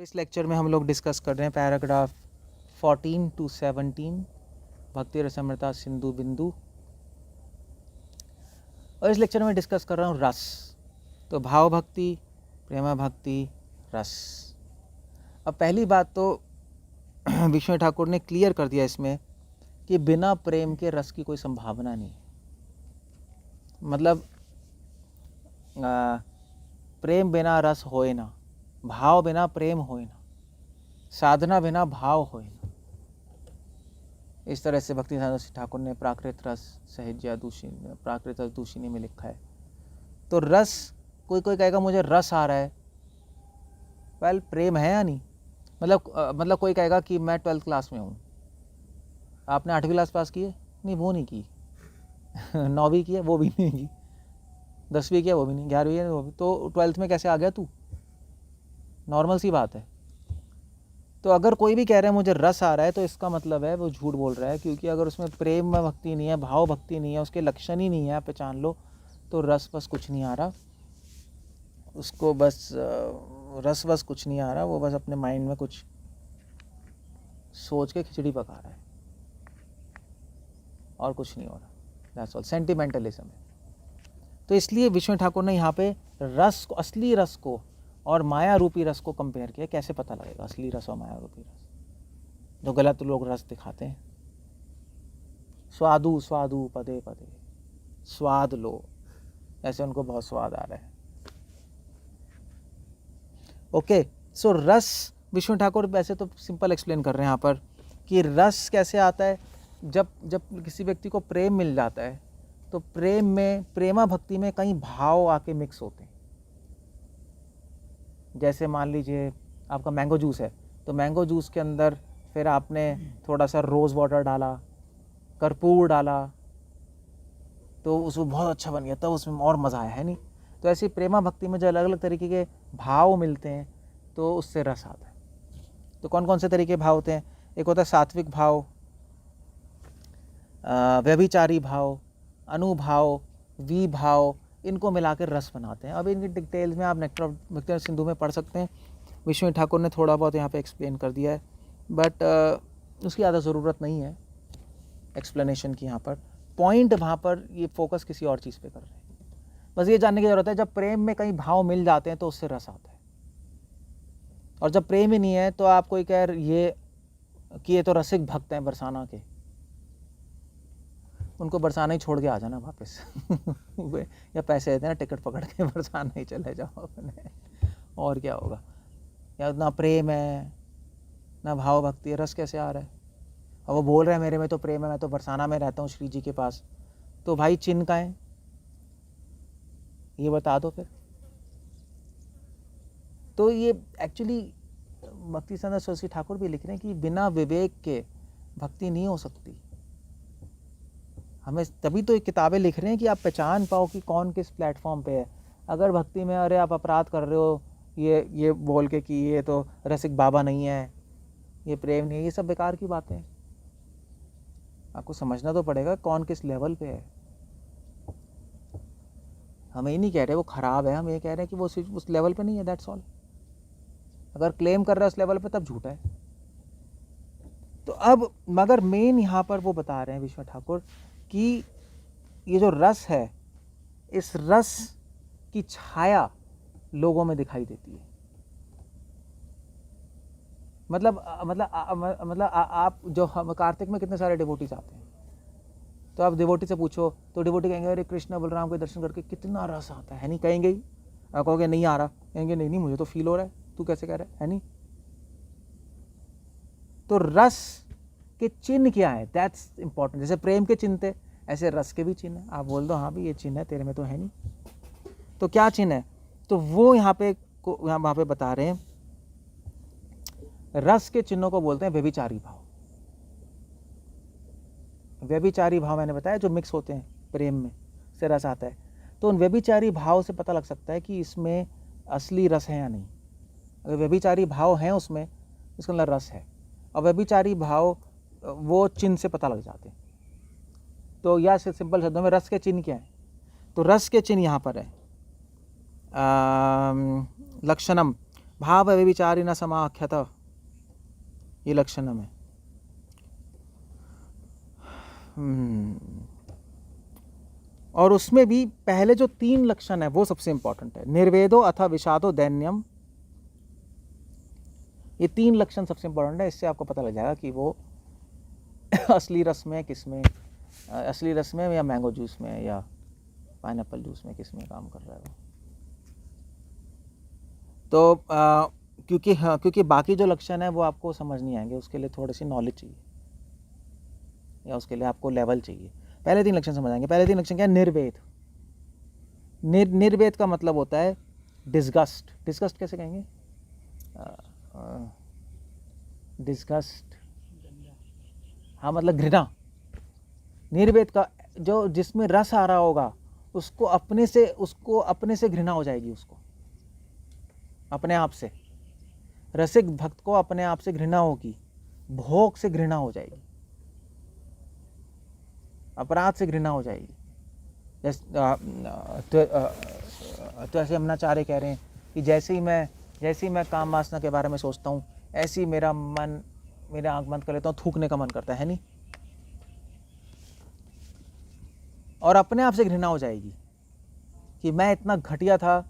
इस लेक्चर में हम लोग डिस्कस कर रहे हैं पैराग्राफ 14 to 17 भक्ति रसामृता सिंधु बिंदु। और इस लेक्चर में डिस्कस कर रहा हूँ रस। तो भाव भक्ति, प्रेमा भक्ति, रस। अब पहली बात तो विष्णु ठाकुर ने क्लियर कर दिया इसमें कि बिना प्रेम के रस की कोई संभावना नहीं। मतलब प्रेम बिना रस होए ना, भाव बिना प्रेम होए ना, साधना बिना भाव होए ना। इस तरह से भक्ति ठाकुर ने प्राकृत रस सहज्या दूषिनी, प्राकृत रस दूषिनी में लिखा है। तो रस, कोई कहेगा मुझे रस आ रहा है, वेल प्रेम है या नहीं। मतलब कोई कहेगा कि मैं 12th क्लास में हूँ, आपने 8वीं क्लास पास की है? नहीं, वो नहीं की। 9वीं की है? वो भी नहीं की। 10वीं की है? वो भी नहीं। 11वीं है? वो भी। तो 12th में कैसे आ गया तू? नॉर्मल सी बात है। तो अगर कोई भी कह रहा है मुझे रस आ रहा है, तो इसका मतलब है वो झूठ बोल रहा है, क्योंकि अगर उसमें प्रेम में भक्ति नहीं है, भाव भक्ति नहीं है, उसके लक्षण ही नहीं है, आप पहचान लो, तो रस बस कुछ नहीं आ रहा उसको। बस रस बस कुछ नहीं आ रहा, वो बस अपने माइंड में कुछ सोच के खिचड़ी पका रहा है और कुछ नहीं हो रहा। दैट्स ऑल, सेंटिमेंटलिज्म है। तो इसलिए विष्णु ठाकुर ने यहाँ पे रस को, असली रस को और माया रूपी रस को कंपेयर किया। कैसे पता लगेगा असली रस और माया रूपी रस? जो गलत लोग रस दिखाते हैं, स्वादु स्वादु पदे पदे, स्वाद लो, ऐसे उनको बहुत स्वाद आ रहा है। ओके, सो रस, विष्णु ठाकुर वैसे तो सिंपल एक्सप्लेन कर रहे हैं यहाँ पर कि रस कैसे आता है। जब किसी व्यक्ति को प्रेम मिल जाता है, तो प्रेम में, प्रेमा भक्ति में कई भाव आके मिक्स होते हैं। जैसे मान लीजिए आपका मैंगो जूस है, तो मैंगो जूस के अंदर फिर आपने थोड़ा सा रोज़ वाटर डाला, कर्पूर डाला, तो उसमें बहुत अच्छा बन गया, तब उसमें और मज़ा आया, है नहीं? तो ऐसी प्रेमा भक्ति में जो अलग अलग तरीके के भाव मिलते हैं, तो उससे रस आता है। तो कौन कौन से तरीके के भाव होते हैं? एक होता है सात्विक भाव, व्यभिचारी भाव, अनुभाव, विभाव, इनको मिला कर रस बनाते हैं। अब इनकी डिटेल्स में आप नेक्टर ऑफ भक्ति सिंधु में पढ़ सकते हैं। विष्णु ठाकुर ने थोड़ा बहुत यहाँ पे एक्सप्लेन कर दिया है, बट उसकी ज़्यादा ज़रूरत नहीं है एक्सप्लेनेशन की। यहाँ पर पॉइंट, वहाँ पर ये फोकस किसी और चीज़ पे कर रहे हैं। बस ये जानने की ज़रूरत है, जब प्रेम में कई भाव मिल जाते हैं तो उससे रस आता है, और जब प्रेम ही नहीं है तो आप कोई कह ये कि ये तो रसिक भक्त हैं बरसाना के, उनको बरसाना ही छोड़ के आ जाना वापस। या पैसे देते हैं ना, टिकट पकड़ के बरसाना ही चले जाओ अपने, और क्या होगा। या ना प्रेम है ना भाव भक्ति है, रस कैसे आ रहा है? और वो बोल रहे हैं मेरे में तो प्रेम है, मैं तो बरसाना में रहता हूँ श्री जी के पास। तो भाई चिन्ह का है, ये बता दो फिर। तो ये एक्चुअली भक्ति संत सरस्वती ठाकुर भी लिख रहे हैं कि बिना विवेक के भक्ति नहीं हो सकती। हमें तभी तो ये किताबें लिख रहे हैं कि आप पहचान पाओ कि कौन किस प्लेटफॉर्म पे है। अगर भक्ति में अरे आप अपराध कर रहे हो ये बोल के कि ये तो रसिक बाबा नहीं है, ये प्रेम नहीं है, ये सब बेकार की बातें हैं। आपको समझना तो पड़ेगा कौन किस लेवल पे है। हम ये नहीं कह रहे वो खराब है, हम ये कह रहे हैं कि वो उस लेवल पे नहीं है, दैट्स ऑल। अगर क्लेम कर रहा है उस लेवल पे, तब झूठा है। तो अब मगर मेन यहाँ पर वो बता रहे हैं विष्णु ठाकुर कि ये जो रस है, इस रस की छाया लोगों में दिखाई देती है। मतलब आप जो हम कार्तिक में कितने सारे डिवोटीज आते हैं, तो आप डिवोटी से पूछो तो डिवोटी कहेंगे अरे कृष्ण बलराम के दर्शन करके कितना रस आता है नहीं? कहेंगे ही। आप कहोगे नहीं आ रहा, कहेंगे नहीं मुझे तो फील हो रहा है, तू कैसे कह रहा है नहीं? तो रस के चिन्ह क्या है, दैट्स इंपॉर्टेंट। जैसे प्रेम के चिन्ह थे, ऐसे रस के भी चिन्ह है। आप बोल दो हाँ भी ये चिन्ह है, तेरे में तो है नहीं, तो क्या चिन्ह है? तो वो यहाँ पे वहाँ पे बता रहे हैं, रस के चिन्हों को बोलते हैं व्यभिचारी भाव। व्यभिचारी भाव मैंने बताया जो मिक्स होते हैं प्रेम में, से रस आता है। तो उन व्यभिचारी भाव से पता लग सकता है कि इसमें असली रस है या नहीं। अगर व्यभिचारी भाव हैं उसमें, इसके अंदर रस है। और व्यभिचारी भाव वो चिन्ह से पता लग जाते हैं। तो या सिंपल शब्दों में रस के चिन्ह क्या है? तो रस के चिन्ह यहाँ पर है लक्षणम भाव व्यभिचारिण समाख्यत, ये लक्षणम है। और उसमें भी पहले जो 3 लक्षण है वो सबसे इंपॉर्टेंट है, निर्वेदो अथा विषादो दैन्यम। ये 3 लक्षण सबसे इंपॉर्टेंट है। इससे आपको पता लग जाएगा कि वो असली रस में किस में, असली रस में या मैंगो जूस में या पाइनएप्पल जूस में किस में काम कर रहा है वो। तो क्योंकि बाकी जो लक्षण है वो आपको समझ नहीं आएंगे, उसके लिए थोड़ी सी नॉलेज चाहिए या उसके लिए आपको लेवल चाहिए। पहले 3 लक्षण समझ आएंगे। पहले 3 लक्षण क्या है? निर्वेद। निर्वेद का मतलब होता है डिस्गस्ट। डिस्गस्ट कैसे कहेंगे? डिस्गस्ट, हाँ मतलब घृणा। निर्वेद का जो जिसमें रस आ रहा होगा उसको अपने से घृणा हो जाएगी, उसको अपने आप से। रसिक भक्त को अपने आप से घृणा होगी, भोग से घृणा हो जाएगी, अपराध से घृणा हो जाएगी। तो ऐसे अमनाचार्य कह रहे हैं कि जैसे ही मैं काम वासना के बारे में सोचता हूँ, ऐसे ही मेरा आंख बंद कर लेता हूँ, थूकने का मन करता है नहीं, और अपने आप से घृणा हो जाएगी कि मैं इतना घटिया था,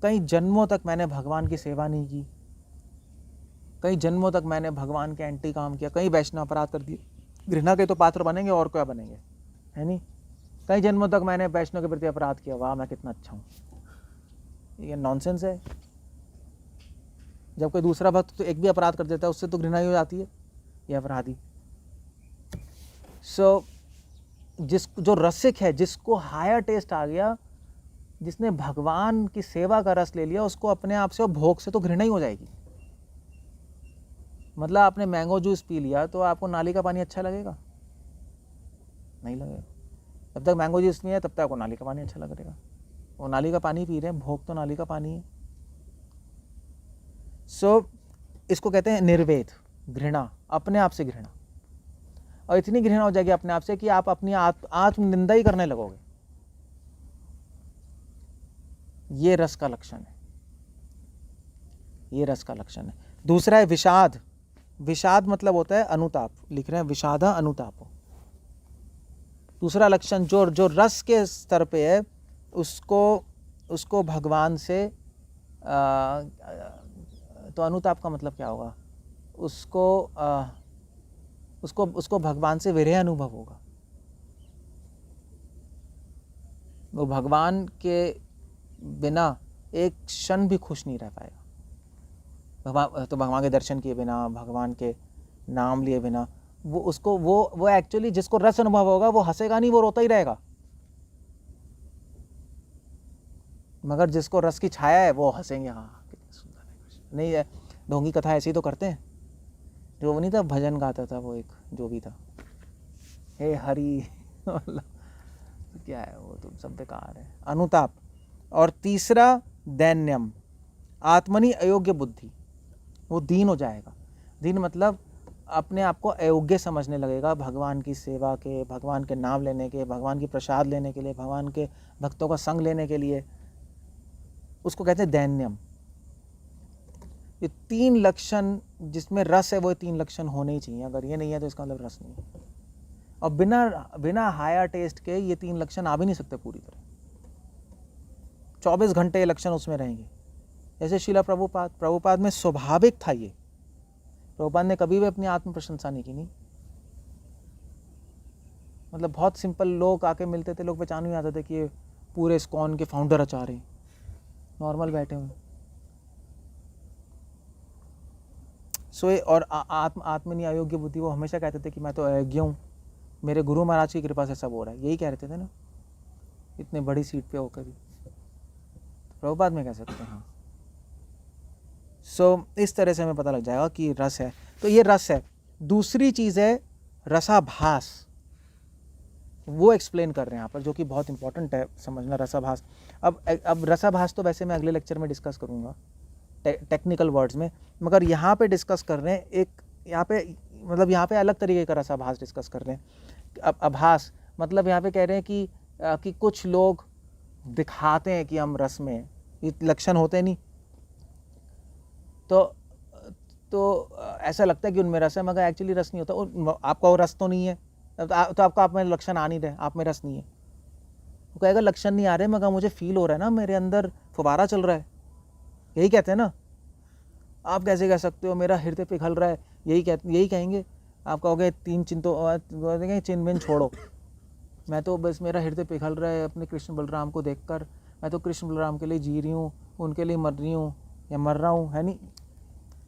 कई जन्मों तक मैंने भगवान की सेवा नहीं की, कई जन्मों तक मैंने भगवान के एंटी काम किया, कई वैष्णव अपराध कर दिए। घृणा के तो पात्र बनेंगे, और क्या बनेंगे, है नहीं? कई जन्मों तक मैंने वैष्णव के प्रति अपराध किया, वाह मैं कितना अच्छा हूँ। ये नॉनसेंस है। जब कोई दूसरा भक्त तो एक भी अपराध कर देता है, उससे तो घृणा ही हो जाती है, ये अपराधी। जो रसिक है, जिसको हायर टेस्ट आ गया, जिसने भगवान की सेवा का रस ले लिया, उसको अपने आप से और भोग से तो घृणा ही हो जाएगी। मतलब आपने मैंगो जूस पी लिया तो आपको नाली का पानी अच्छा लगेगा? नहीं लगेगा। जब तक मैंगो जूस नहीं है तब तक आपको नाली का पानी अच्छा लगेगा। वो नाली का पानी पी रहे हैं, भोग तो नाली का पानी है। इसको कहते हैं निर्वेद, घृणा, अपने आप से घृणा। और इतनी घृणा हो जाएगी अपने आप से कि आप अपनी आत्म निंदा ही करने लगोगे। ये रस का लक्षण है, ये रस का लक्षण है। दूसरा है विषाद। विषाद मतलब होता है अनुताप। लिख रहे हैं विषाद अनुताप। दूसरा लक्षण जो रस के स्तर पे है, उसको भगवान से तो अनुताप का मतलब क्या होगा? उसको भगवान से विरह अनुभव होगा। वो भगवान के बिना एक क्षण भी खुश नहीं रह पाएगा। भगवान के दर्शन किए बिना, भगवान के नाम लिए बिना, वो एक्चुअली जिसको रस अनुभव होगा वो हंसेगा नहीं, वो रोता ही रहेगा। मगर जिसको रस की छाया है वो हंसेंगे, हाँ कितना सुंदर है कृष्ण। नहीं है, ढोंगी कथा ऐसी तो करते हैं। जो वो नहीं था, भजन गाता था वो, एक जो भी था, हे हरि मतलब क्या है वो, तो सब बेकार है। अनुताप। और तीसरा दैन्यम, आत्मनि अयोग्य बुद्धि। वो दीन हो जाएगा। दीन मतलब अपने आप को अयोग्य समझने लगेगा भगवान की सेवा के, भगवान के नाम लेने के, भगवान की प्रसाद लेने के लिए, भगवान के भक्तों का संग लेने के लिए। उसको कहते हैं दैन्यम। ये 3 लक्षण जिसमें रस है, वो 3 लक्षण होने ही चाहिए। अगर ये नहीं है तो इसका मतलब रस नहीं है। और बिना हायर टेस्ट के ये 3 लक्षण आ भी नहीं सकते पूरी तरह। 24 घंटे लक्षण उसमें रहेंगे। जैसे शिला प्रभुपाद में स्वाभाविक था ये। प्रभुपाद ने कभी भी अपनी आत्म प्रशंसा नहीं की। नहीं, मतलब बहुत सिंपल लोग आके मिलते थे, लोग पहचान नहीं आते थे कि ये पूरे इस्कॉन के फाउंडर आचार्य हैं, नॉर्मल बैठे हुए। और आत्मनि अयोग्य बुद्धि, वो हमेशा कहते थे कि मैं तो अयोग्य हूँ, मेरे गुरु महाराज की कृपा से सब हो रहा है। यही कह रहे थे ना, इतने बड़ी सीट पे होकर भी। प्रभुपाद में कह सकते हैं। हाँ, इस तरह से हमें पता लग जाएगा कि रस है। तो ये रस है। दूसरी चीज़ है रसाभास। वो एक्सप्लेन कर रहे हैं यहाँ पर, जो कि बहुत इंपॉर्टेंट है समझना, रसाभास। अब रसाभास तो वैसे मैं अगले लेक्चर में डिस्कस करूँगा टेक्निकल वर्ड्स में, मगर यहाँ पे डिस्कस कर रहे हैं एक, यहाँ पे अलग तरीके का रसाभास डिस्कस कर रहे हैं। अब आभास मतलब यहाँ पे कह रहे हैं कि कुछ लोग दिखाते हैं कि हम रस में, ये लक्षण होते नहीं। तो ऐसा लगता है कि उनमें रस है, मगर एक्चुअली रस नहीं होता। आपका वो रस तो नहीं है, तो आपका आप में लक्षण आ नहीं रहे, आप में रस नहीं है। वो कहेगा लक्षण नहीं आ रहे, मगर मुझे फील हो रहा है ना, मेरे अंदर फुवारा चल रहा है। यही कहते हैं ना। आप कैसे कह सकते हो मेरा हृदय पिघल रहा है? यही कहेंगे। आप कहोगे तीन चिन्ह बिन छोड़ो, मैं तो बस मेरा हृदय पिघल रहा है अपने कृष्ण बलराम को देखकर, मैं तो कृष्ण बलराम के लिए जी रही हूँ, उनके लिए मर रही हूँ या मर रहा हूँ, है नहीं।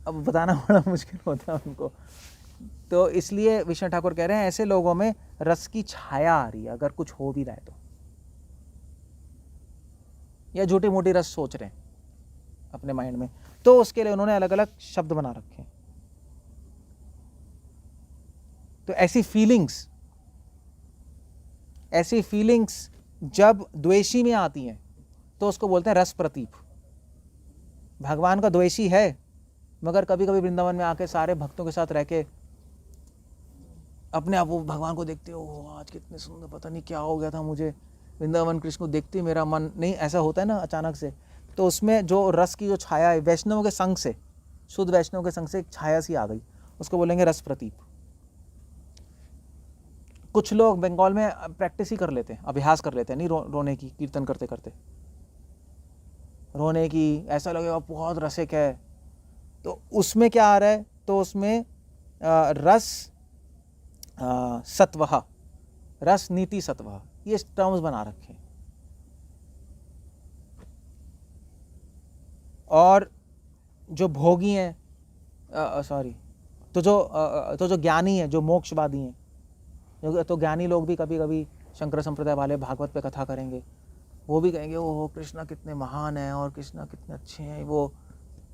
अब बताना बड़ा मुश्किल होता है उनको। तो इसलिए विष्णु ठाकुर कह रहे हैं ऐसे लोगों में रस की छाया आ रही है, अगर कुछ हो भी रहा है तो, या झूठी मोटी रस सोच रहे हैं अपने माइंड में, तो उसके लिए उन्होंने अलग अलग शब्द बना रखे हैं। तो ऐसी फीलिंग्स जब द्वेषी में आती हैं तो उसको बोलते हैं रस प्रतीप। भगवान का द्वेषी है, मगर कभी कभी वृंदावन में आके सारे भक्तों के साथ रह के अपने आप वो भगवान को देखते हो, आज कितने सुंदर, पता नहीं क्या हो गया था मुझे, वृंदावन कृष्ण को देखते ही मेरा मन नहीं, ऐसा होता है ना अचानक से। तो उसमें जो रस की जो छाया है, वैष्णव के संग से, शुद्ध वैष्णव के संग से एक छाया सी आ गई, उसको बोलेंगे रस प्रतीप। कुछ लोग बंगाल में प्रैक्टिस ही कर लेते हैं, अभ्यास कर लेते हैं, नहीं रोने की, कीर्तन करते करते रोने की, ऐसा लगेगा बहुत रसिक है। तो उसमें क्या आ रहा है? तो उसमें रस सत्वः, रस नीति सत्वः, ये टर्म्स बना रखे। और जो भोगी हैं, तो जो ज्ञानी है, जो मोक्षवादी हैं, तो ज्ञानी लोग भी कभी कभी शंकर संप्रदाय वाले भागवत पे कथा करेंगे, वो भी कहेंगे ओह कृष्णा कितने महान हैं और कृष्णा कितने अच्छे हैं, वो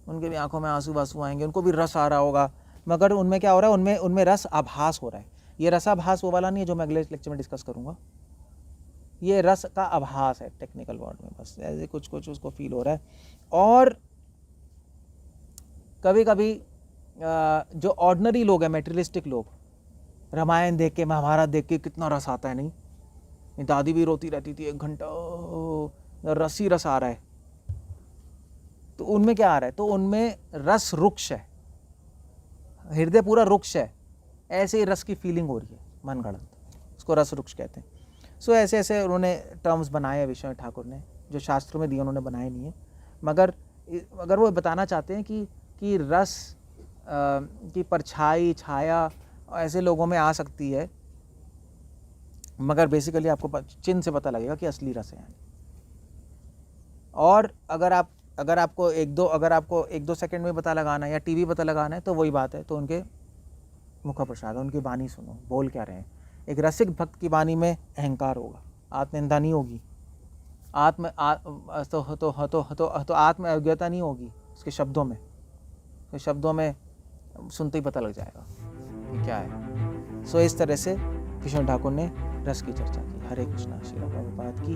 उनके भी आंखों में आंसू वासू आएंगे, उनको भी रस आ रहा होगा, मगर उनमें क्या हो रहा है? उनमें रस आभास हो रहा है। ये रसाभास वो वाला नहीं है जो मैं अगले लेक्चर में डिस्कस करूंगा। ये रस का आभास है टेक्निकल वर्ड में, बस ऐसे कुछ उसको फील हो रहा है। और कभी कभी जो ऑर्डिनरी लोग हैं, मेटेरियलिस्टिक लोग, रामायण देख के, महाभारत देख के कितना रस आता है, नहीं, दादी भी रोती रहती थी 1 घंटा, रस ही रस आ रहा है। तो उनमें क्या आ रहा है? तो उनमें रस रुक्ष है, हृदय पूरा रुक्ष है, ऐसे ही रस की फीलिंग हो रही है मनगढ़ंत, उसको रस रुक्ष कहते हैं। सो ऐसे ऐसे उन्होंने टर्म्स बनाए हैं विष्णु ठाकुर ने, जो शास्त्रों में दिए उन्होंने बनाए नहीं है, मगर अगर वो बताना चाहते हैं कि रस की परछाई, छाया ऐसे लोगों में आ सकती है, मगर बेसिकली आपको चिन्ह से पता लगेगा कि असली रस है। और अगर आपको एक दो सेकंड में पता लगाना है या टीवी पता लगाना है, तो वही बात है, तो उनके मुख प्रसाद, उनकी वाणी सुनो, बोल क्या रहे हैं। एक रसिक भक्त की वाणी में अहंकार होगा, आत्मनिंदा नहीं होगी, तो आत्म अज्ञता नहीं होगी उसके शब्दों में, तो शब्दों में सुनते ही पता लग जाएगा कि क्या है। सो इस तरह से विष्णु ठाकुर ने रस की चर्चा की। हरे कृष्णा। श्रील प्रभुपाद की।